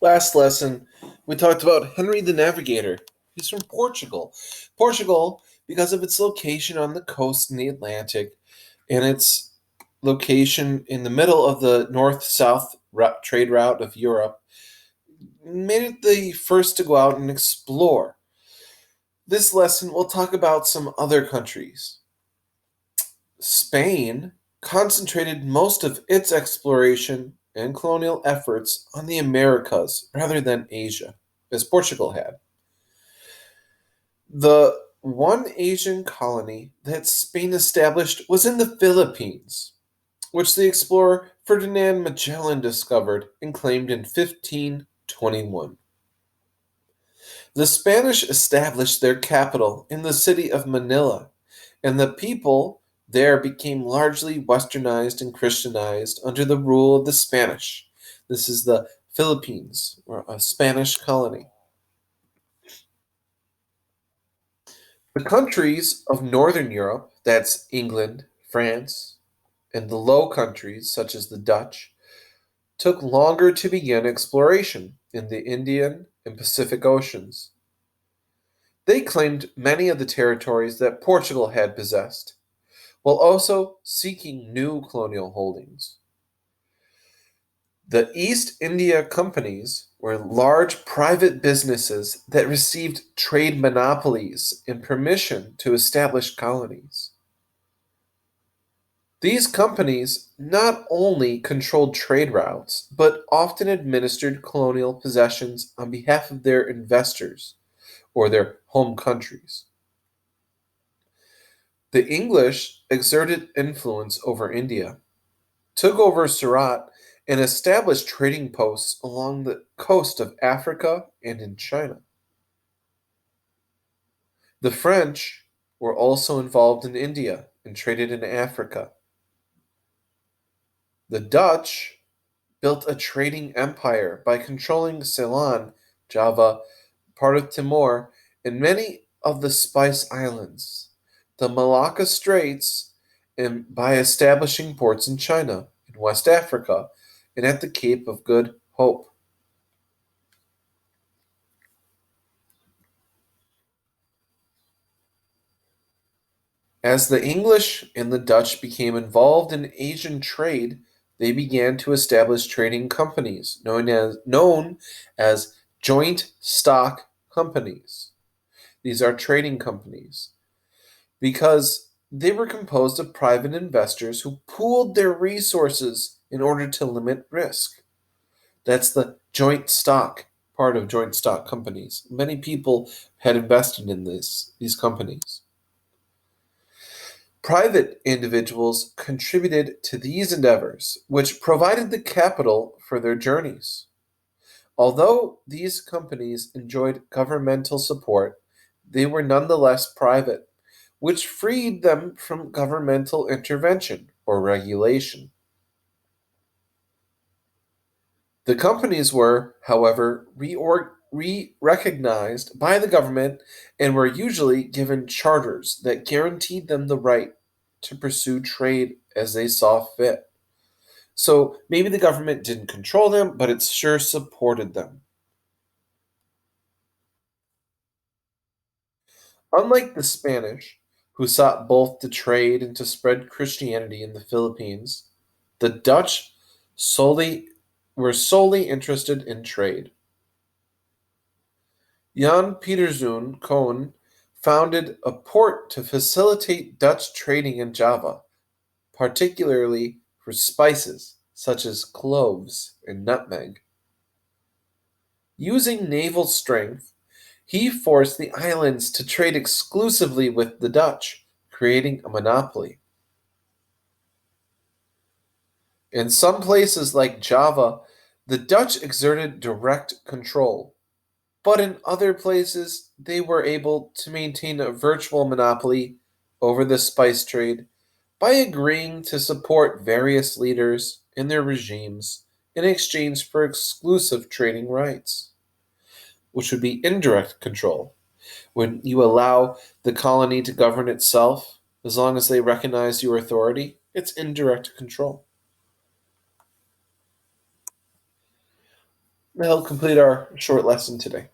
Last lesson, we talked about Henry the Navigator. He's from Portugal. Portugal, because of its location on the coast in the Atlantic and its location in the middle of the north south trade route of Europe, made it the first to go out and explore. This lesson, we'll talk about some other countries. Spain concentrated most of its exploration and colonial efforts on the Americas rather than Asia, as Portugal had. The one Asian colony that Spain established was in the Philippines, which the explorer Ferdinand Magellan discovered and claimed in 1521. The Spanish established their capital in the city of Manila, and the people there became largely westernized and Christianized under the rule of the Spanish. This is the Philippines, or a Spanish colony. The countries of Northern Europe, that's England, France, and the Low Countries, such as the Dutch, took longer to begin exploration in the Indian and Pacific Oceans. They claimed many of the territories that Portugal had possessed, while also seeking new colonial holdings. The East India Companies were large private businesses that received trade monopolies and permission to establish colonies. These companies not only controlled trade routes, but often administered colonial possessions on behalf of their investors or their home countries. The English exerted influence over India, took over Surat, and established trading posts along the coast of Africa and in China. The French were also involved in India and traded in Africa. The Dutch built a trading empire by controlling Ceylon, Java, part of Timor, and many of the Spice Islands, the Malacca Straits, and by establishing ports in China, in West Africa, and at the Cape of Good Hope. As the English and the Dutch became involved in Asian trade, they began to establish trading companies known as joint stock companies. These are trading companies because they were composed of private investors who pooled their resources in order to limit risk. That's the joint stock part of joint stock companies. Many people had invested in these companies. Private individuals contributed to these endeavors, which provided the capital for their journeys. Although these companies enjoyed governmental support, they were nonetheless private, which freed them from governmental intervention or regulation. The companies were, however, recognized by the government and were usually given charters that guaranteed them the right to pursue trade as they saw fit. So maybe the government didn't control them, but it sure supported them. Unlike the Spanish, who sought both to trade and to spread Christianity in the Philippines, the Dutch solely were solely interested in trade. Jan Pieterszoon Koen founded a port to facilitate Dutch trading in Java, particularly for spices such as cloves and nutmeg. Using naval strength, he forced the islands to trade exclusively with the Dutch, creating a monopoly. In some places like Java, the Dutch exerted direct control, but in other places they were able to maintain a virtual monopoly over the spice trade by agreeing to support various leaders and their regimes in exchange for exclusive trading rights, which would be indirect control. When you allow the colony to govern itself, as long as they recognize your authority, it's indirect control. That'll complete our short lesson today.